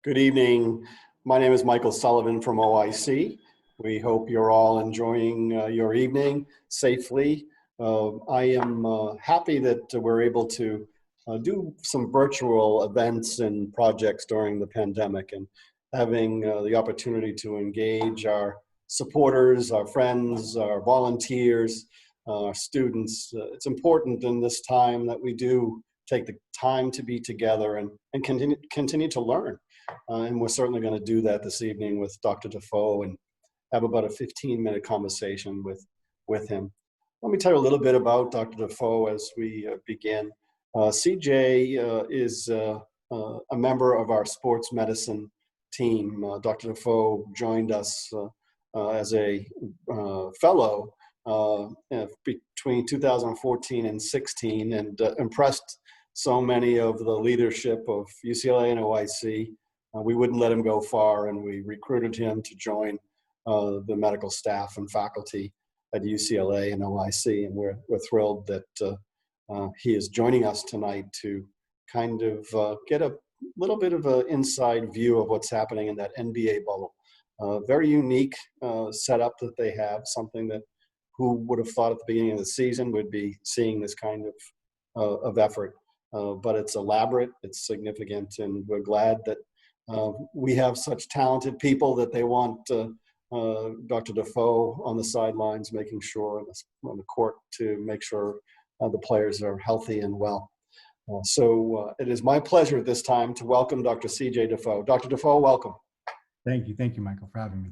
Good evening. My name is Michael Sullivan from OIC. We hope you're all enjoying your evening safely. I am happy that we're able to do some virtual events and projects during the pandemic, and having the opportunity to engage our supporters, our friends, our volunteers, our students. It's important in this time that we do take the time to be together and continue to learn. And we're certainly going to do that this evening with Dr. Duffaut and have about a 15-minute conversation with him. Let me tell you a little bit about Dr. Duffaut as we begin. CJ is a member of our sports medicine team. Dr. Duffaut joined us as a fellow between 2014 and 16, and impressed so many of the leadership of UCLA and OIC. We wouldn't let him go far, and we recruited him to join the medical staff and faculty at UCLA and OIC, and we're thrilled that he is joining us tonight to kind of get a little bit of an inside view of what's happening in that NBA bubble. Very unique setup that they have, something that who would have thought at the beginning of the season would be seeing this kind of effort. But it's elaborate, it's significant, and we're glad that we have such talented people that they want Dr. Duffaut on the sidelines, making sure on the court to make sure the players are healthy and well. So it is my pleasure at this time to welcome Dr. CJ Duffaut. Dr. Duffaut, welcome. Thank you, Michael, for having me.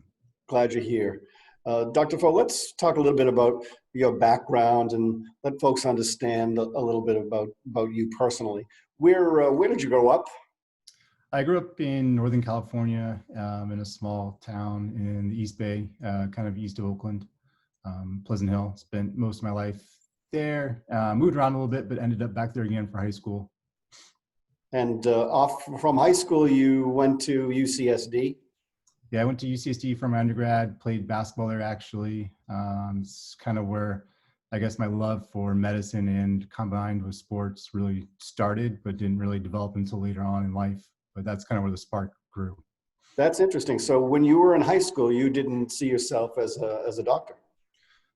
Glad you're here. Dr. Duffaut, let's talk a little bit about your background and let folks understand a little bit about you personally. Where did you grow up? I grew up in Northern California, in a small town in the East Bay, kind of east of Oakland, Pleasant Hill. Spent most of my life there, moved around a little bit, but ended up back there again for high school. And off from high school, you went to UCSD? Yeah, I went to UCSD for my undergrad, played basketball there actually. It's kind of where I guess my love for medicine and combined with sports really started, but didn't really develop until later on in life. But that's kind of where the spark grew. That's interesting. So when you were in high school, you didn't see yourself as a doctor?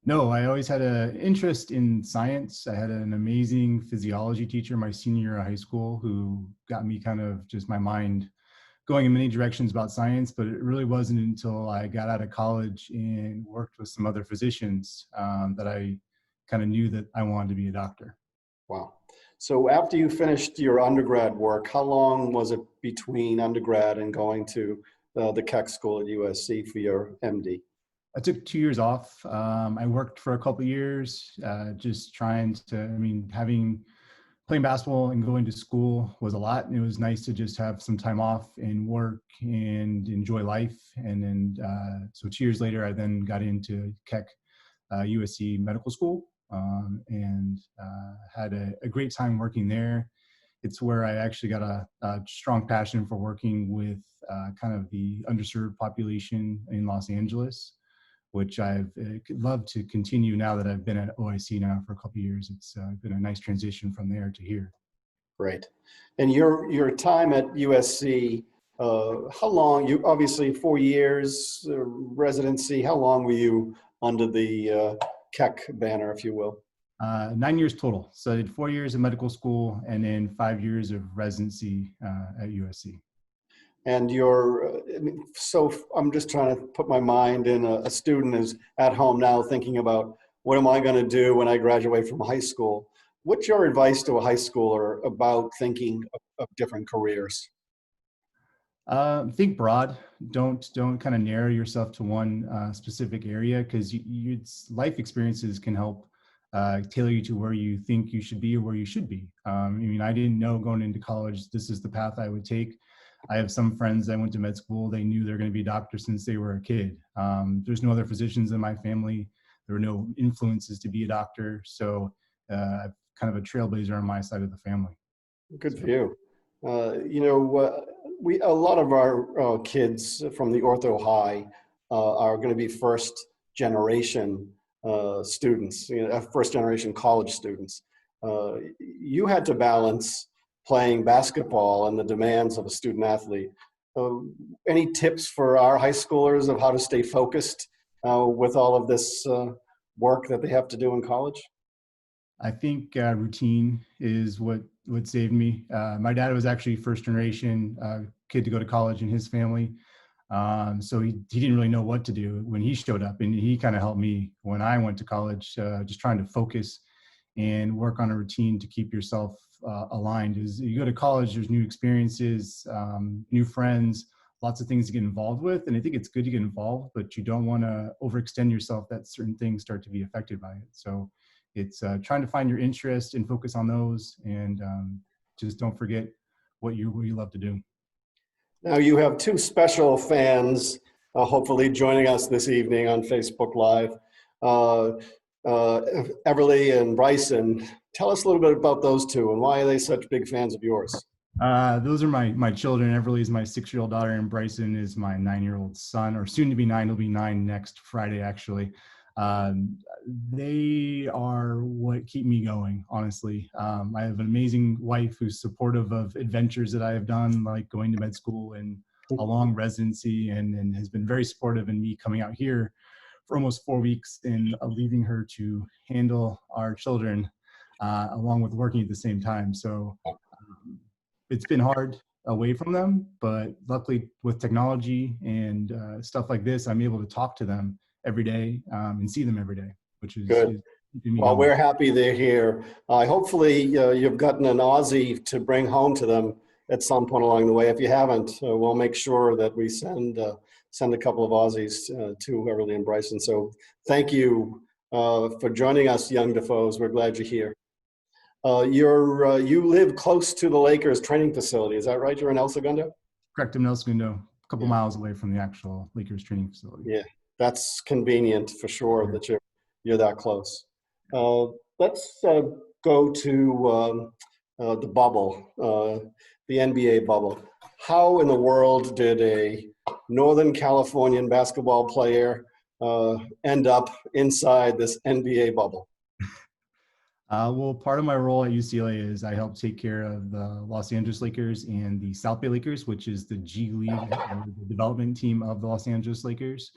No, I always had an interest in science. I had an amazing physiology teacher my senior year of high school who got me kind of just my mind going in many directions about science, but it really wasn't until I got out of college and worked with some other physicians that I kind of knew that I wanted to be a doctor. Wow. So after you finished your undergrad work, how long was it between undergrad and going to the Keck School at USC for your MD? I took 2 years off. I worked for a couple of years, just trying to, playing basketball and going to school was a lot. And it was nice to just have some time off and work and enjoy life. And then, so 2 years later, I then got into Keck USC Medical School. And had a great time working there. It's where I actually got a strong passion for working with kind of the underserved population in Los Angeles, which I've loved to continue now that I've been at OIC now for a couple of years. It's been a nice transition from there to here. Great. And your time at USC, how long, you obviously 4 years residency, how long were you under the Keck banner, if you will? 9 years total. So I did 4 years of medical school and then 5 years of residency at USC. And so I'm just trying to put my mind in a student is at home now thinking about what am I going to do when I graduate from high school? What's your advice to a high schooler about thinking of different careers? Think broad. Don't kind of narrow yourself to one specific area, because life experiences can help tailor you to where you think you should be or where you should be. I didn't know going into college this is the path I would take. I have some friends that went to med school. They knew they're going to be doctors since they were a kid. There's no other physicians in my family. There were no influences to be a doctor. So I'm kind of a trailblazer on my side of the family. Good for you. A lot of our kids from the Ortho High are going to be first generation students, first generation college students. You had to balance playing basketball and the demands of a student athlete uh, any tips for our high schoolers of how to stay focused with all of this work that they have to do in college? I think routine is what saved me. My dad was actually first generation kid to go to college in his family. So he didn't really know what to do when he showed up, and he kind of helped me when I went to college, just trying to focus and work on a routine to keep yourself aligned. As you go to college, there's new experiences, new friends, lots of things to get involved with. And I think it's good to get involved, but you don't want to overextend yourself that certain things start to be affected by it. So it's trying to find your interest and focus on those, and just don't forget what you love to do. Now, you have two special fans, hopefully joining us this evening on Facebook Live. Uh, Everly and Bryson. Tell us a little bit about those two and why are they such big fans of yours? Those are my children. Everly is my 6-year-old daughter, and Bryson is my 9-year-old son, or soon to be 9. He'll be 9 next Friday, actually. They are what keep me going, honestly. I have an amazing wife who's supportive of adventures that I have done, like going to med school and a long residency, and has been very supportive in me coming out here for almost 4 weeks and leaving her to handle our children, along with working at the same time. So it's been hard away from them, but luckily with technology and stuff like this, I'm able to talk to them every day and see them every day, which is good. Well, we're happy they're here. Hopefully you've gotten an Aussie to bring home to them at some point along the way. If you haven't, we'll make sure that we send a couple of Aussies to Everly and Bryson. So thank you for joining us, young Duffaut's. We're glad you're here. You live close to the Lakers training facility. Is that right? You're in El Segundo? Correct. I'm in El Segundo, a couple miles away from the actual Lakers training facility. Yeah, that's convenient for sure that you're that close. Let's go to the bubble, the NBA bubble. How in the world did a Northern Californian basketball player end up inside this NBA bubble? Well, part of my role at UCLA is I help take care of the Los Angeles Lakers and the South Bay Lakers, which is the G League, the development team of the Los Angeles Lakers.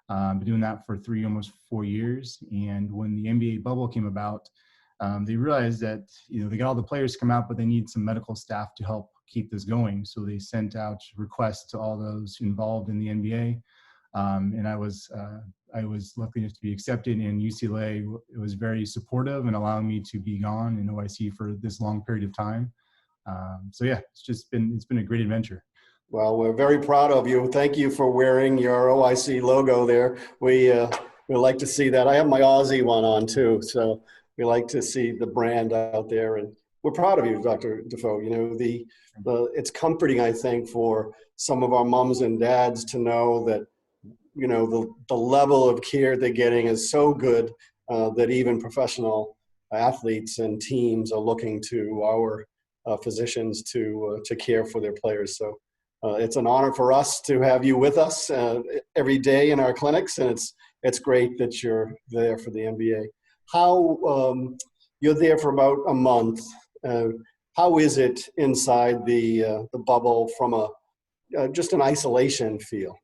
Been doing that for almost 4 years. And when the NBA bubble came about, they realized that they got all the players to come out, but they need some medical staff to help keep this going. So they sent out requests to all those involved in the NBA. And I was lucky enough to be accepted, and UCLA was very supportive and allowing me to be gone in OIC for this long period of time. So yeah, it's been a great adventure. Well, we're very proud of you. Thank you for wearing your OIC logo there. We like to see that. I have my Aussie one on too, so we like to see the brand out there, and we're proud of you, Dr. Duffaut. It's comforting, I think, for some of our moms and dads to know that the level of care they're getting is so good that even professional athletes and teams are looking to our physicians to care for their players. So it's an honor for us to have you with us every day in our clinics, and it's great that you're there for the NBA. How you're there for about a month. How is it inside the bubble from just an isolation feel?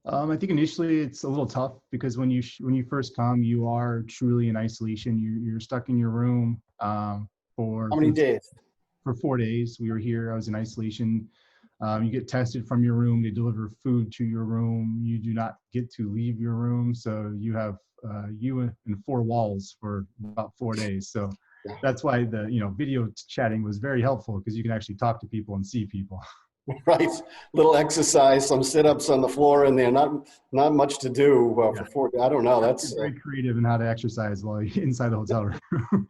I think initially it's a little tough because when you first come, you are truly in isolation. You're stuck in your room for how many days? For 4 days. We were here. I was in isolation. You get tested from your room. They deliver food to your room. You do not get to leave your room. So you have you in 4 walls for about 4 days. So that's why the video chatting was very helpful, because you can actually talk to people and see people. Right, little exercise, some sit-ups on the floor, and they're not much to do for 4 days. I don't know. That's very creative in how to exercise while you're inside the hotel room.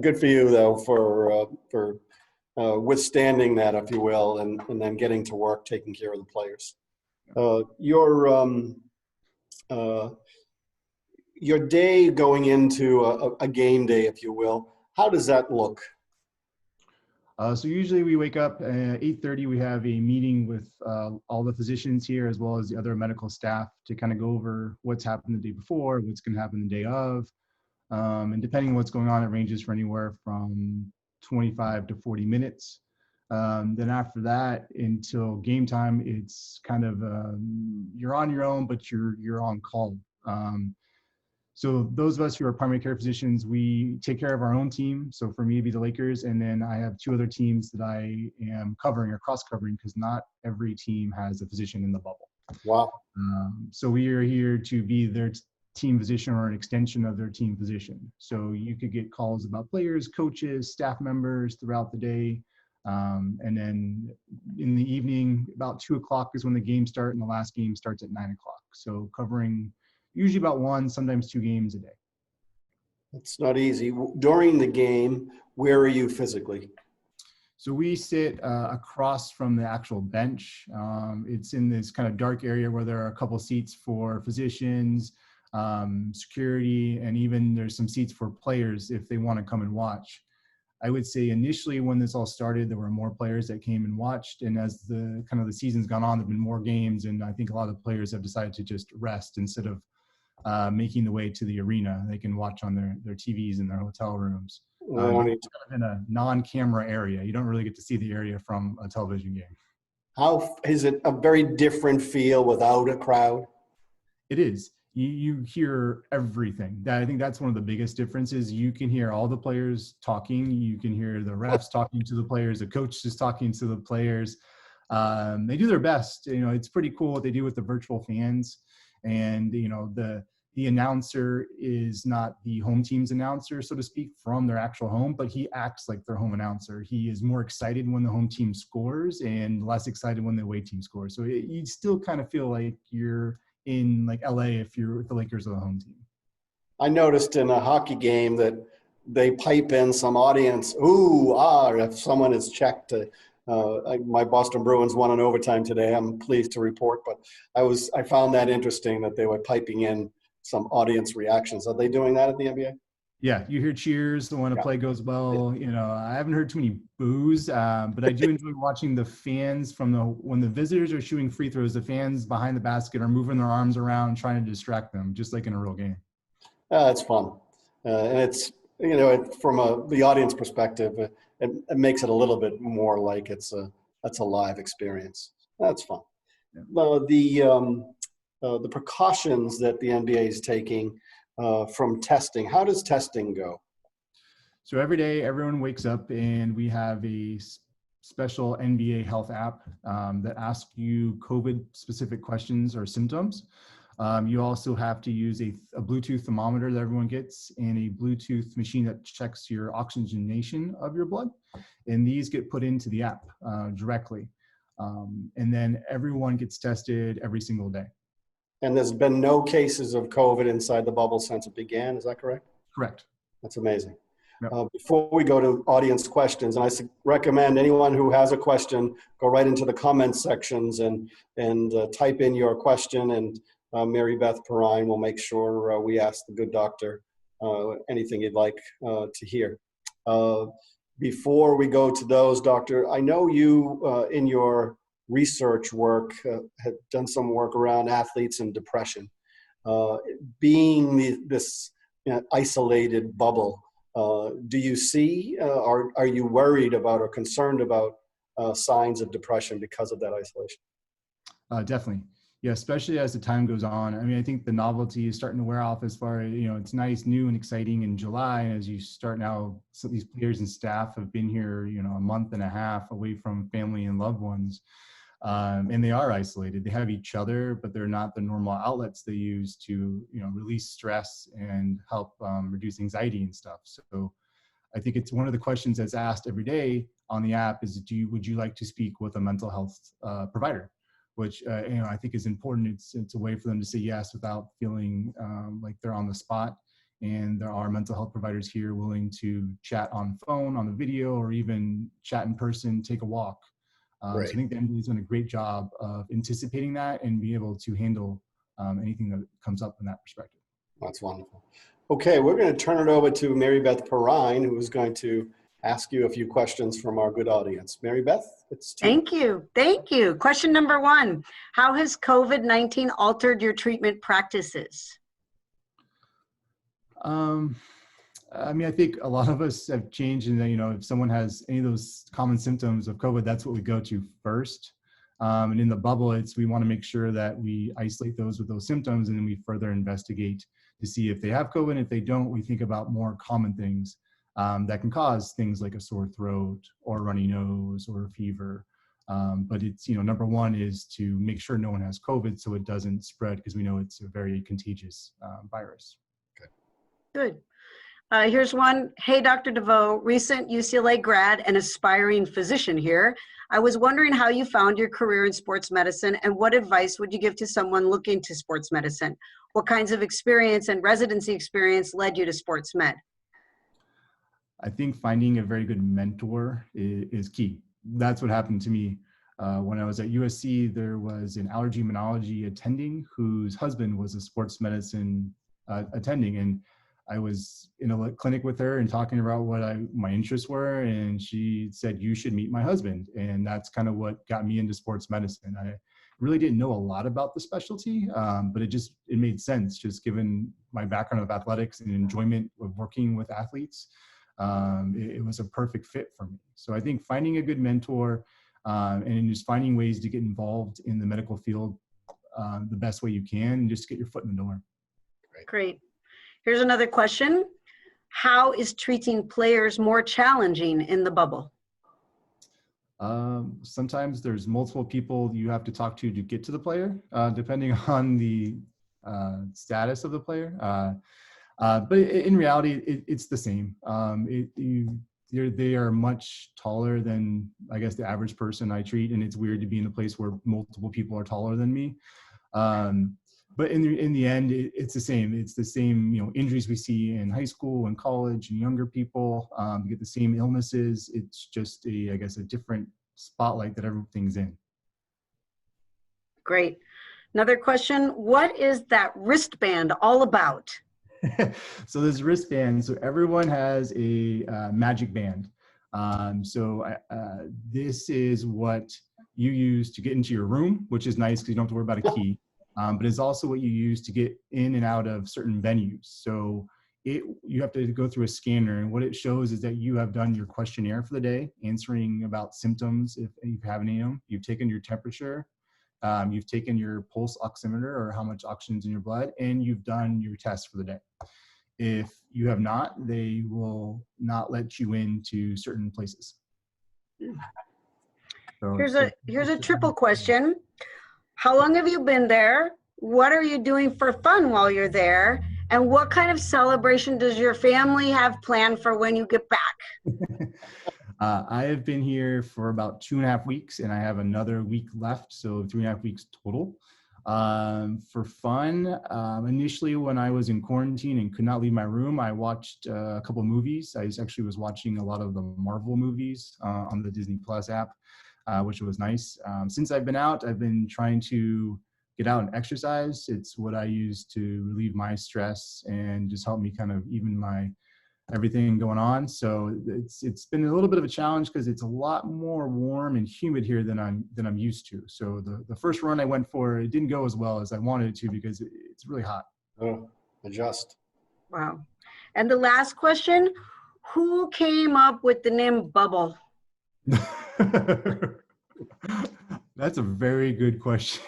Good for you, though, for withstanding that, if you will, and then getting to work, taking care of the players. Your day going into a game day, if you will, how does that look? So usually we wake up at 8:30. We have a meeting with all the physicians here, as well as the other medical staff, to kind of go over what's happened the day before, what's going to happen the day of. And depending on what's going on, it ranges for anywhere from 25 to 40 minutes. Then after that, until game time, it's kind of you're on your own, but you're on call. So those of us who are primary care physicians, we take care of our own team. So for me, it'd be the Lakers, and then I have two other teams that I am covering or cross-covering because not every team has a physician in the bubble. Wow. So we are here to be their team physician or an extension of their team physician. So you could get calls about players, coaches, staff members throughout the day. And then in the evening, about 2 o'clock is when the games start, and the last game starts at 9 o'clock. So covering usually about 1, sometimes 2 games a day. It's not easy. During the game, where are you physically? So we sit across from the actual bench. It's in this kind of dark area where there are a couple seats for physicians, security, and even there's some seats for players if they want to come and watch. I would say initially when this all started, there were more players that came and watched. And as the kind of the season's gone on, there've been more games. And I think a lot of the players have decided to just rest instead of making the way to the arena. They can watch on their TVs in their hotel rooms. It's kind of in a non-camera area. You don't really get to see the area from a television game. How is it a very different feel without a crowd? It is. You hear everything. I think that's one of the biggest differences. You can hear all the players talking. You can hear the refs talking to the players. The coach is talking to the players. They do their best. You know, it's pretty cool what they do with the virtual fans. And, you know, the announcer is not the home team's announcer, so to speak, from their actual home, but he acts like their home announcer. He is more excited when the home team scores and less excited when the away team scores. So you still kind of feel like you're in like LA if you're with the Lakers or the home team. I noticed in a hockey game that they pipe in some audience, ooh, if someone is checked. My Boston Bruins won in overtime today. I'm pleased to report, but I found that interesting that they were piping in some audience reactions. Are they doing that at the NBA? Yeah, you hear cheers when a play goes well. You know, I haven't heard too many boos, but I do enjoy watching the fans when the visitors are shooting free throws, the fans behind the basket are moving their arms around, trying to distract them, just like in a real game. It's fun. And it's, you know, from the audience perspective, it makes it a little bit more like it's a live experience. That's fun. Yeah. The precautions that the NBA is taking from testing. How does testing go? So every day, everyone wakes up and we have a special NBA health app that asks you COVID-specific questions or symptoms. You also have to use a Bluetooth thermometer that everyone gets and a Bluetooth machine that checks your oxygenation of your blood. And these get put into the app directly. And then everyone gets tested every single day. And there's been no cases of COVID inside the bubble since it began. Is that correct? Correct. That's amazing. Yep. Before we go to audience questions, and I recommend anyone who has a question, go right into the comments sections and type in your question, and Mary Beth Perrine will make sure we ask the good doctor anything you'd like to hear. Before we go to those, doctor, I know you in your research work have done some work around athletes and depression. Being this isolated bubble, do you see, are you worried about or concerned about signs of depression because of that isolation? Definitely. Yeah, especially as the time goes on. I mean, I think the novelty is starting to wear off as far as, you know, it's nice, new and exciting in July. And as you start now, some of these players and staff have been here, you know, a month and a half away from family and loved ones. And they are isolated. They have each other, but they're not the normal outlets they use to, you know, release stress and help reduce anxiety and stuff. So I think it's one of the questions that's asked every day on the app is, would you like to speak with a mental health provider? Which, you know, I think is important. It's a way for them to say yes without feeling like they're on the spot. And there are mental health providers here willing to chat on phone, on the video, or even chat in person, take a walk. So I think the NBA is doing a great job of anticipating that and be able to handle anything that comes up in that perspective. That's wonderful. Okay, we're going to turn it over to Mary Beth Perrine, who is going to ask you a few questions from our good audience. Mary Beth, it's to you. Thank you. Question number 1, how has COVID-19 altered your treatment practices? I mean, I think a lot of us have changed in that, you know, if someone has any of those common symptoms of COVID, that's what we go to first. And in the bubble, we want to make sure that we isolate those with those symptoms, and then we further investigate to see if they have COVID. And if they don't, we think about more common things that can cause things like a sore throat or a runny nose or a fever. But it's, you know, number one is to make sure no one has COVID so it doesn't spread, because we know it's a very contagious virus. Good. Here's one. Hey, Dr. Duffaut, recent UCLA grad and aspiring physician here. I was wondering how you found your career in sports medicine, and what advice would you give to someone looking to sports medicine? What kinds of experience and residency experience led you to sports med? I think finding a very good mentor is key. That's what happened to me. When I was at USC, there was an allergy immunology attending whose husband was a sports medicine attending, and I was in a clinic with her and talking about what my interests were, and she said, "You should meet my husband." And that's kind of what got me into sports medicine. I really didn't know a lot about the specialty, but it made sense, just given my background of athletics and enjoyment of working with athletes. It was a perfect fit for me. So I think finding a good mentor and just finding ways to get involved in the medical field the best way you can, and just get your foot in the door. Great. Here's another question. How is treating players more challenging in the bubble? Sometimes there's multiple people you have to talk to get to the player, depending on the status of the player. But in reality, it's the same. They are much taller than, I guess, the average person I treat, and it's weird to be in a place where multiple people are taller than me. But in the end, it's the same. It's the same, you know, injuries we see in high school and college and younger people. Get the same illnesses. It's just I guess, a different spotlight that everything's in. Great. Another question. What is that wristband all about? So this wristband, so everyone has a magic band. This is what you use to get into your room, which is nice because you don't have to worry about a key. But it's also what you use to get in and out of certain venues. So you have to go through a scanner, and what it shows is that you have done your questionnaire for the day, answering about symptoms if you have any of them. You've taken your temperature, you've taken your pulse oximeter, or how much oxygen's in your blood, and you've done your test for the day. If you have not, they will not let you into certain places. So here's a triple question. How long have you been there? What are you doing for fun while you're there? And what kind of celebration does your family have planned for when you get back? I have been here for about 2.5 weeks, and I have another week left, so 3.5 weeks total. For fun, initially when I was in quarantine and could not leave my room, I watched a couple of movies. I actually was watching a lot of the Marvel movies on the Disney Plus app, which was nice. Since I've been out, I've been trying to get out and exercise. It's what I use to relieve my stress and just help me kind of even my everything going on. So it's been a little bit of a challenge because it's a lot more warm and humid here than I'm used to. So the first run I went for, it didn't go as well as I wanted it to because it's really hot. Oh, adjust. Wow. And the last question, who came up with the name Bubble? That's a very good question.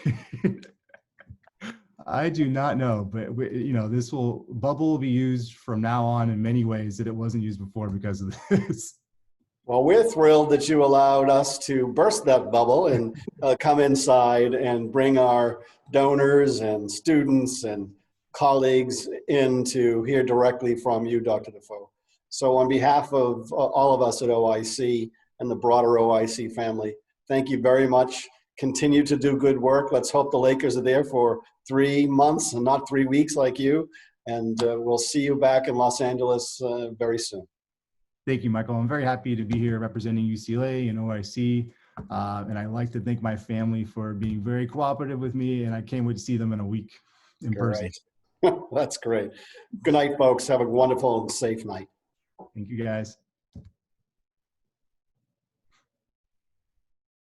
I do not know, but you know, Bubble will be used from now on in many ways that it wasn't used before because of this. Well, we're thrilled that you allowed us to burst that bubble and come inside and bring our donors and students and colleagues in to hear directly from you, Dr. Duffaut. So on behalf of all of us at OIC and the broader OIC family, thank you very much. Continue to do good work. Let's hope the Lakers are there for 3 months and not 3 weeks like you. And we'll see you back in Los Angeles very soon. Thank you, Michael. I'm very happy to be here representing UCLA and OIC. And I'd like to thank my family for being very cooperative with me. And I can't wait to see them in a week in person. That's great. Good night, folks. Have a wonderful and safe night. Thank you, guys.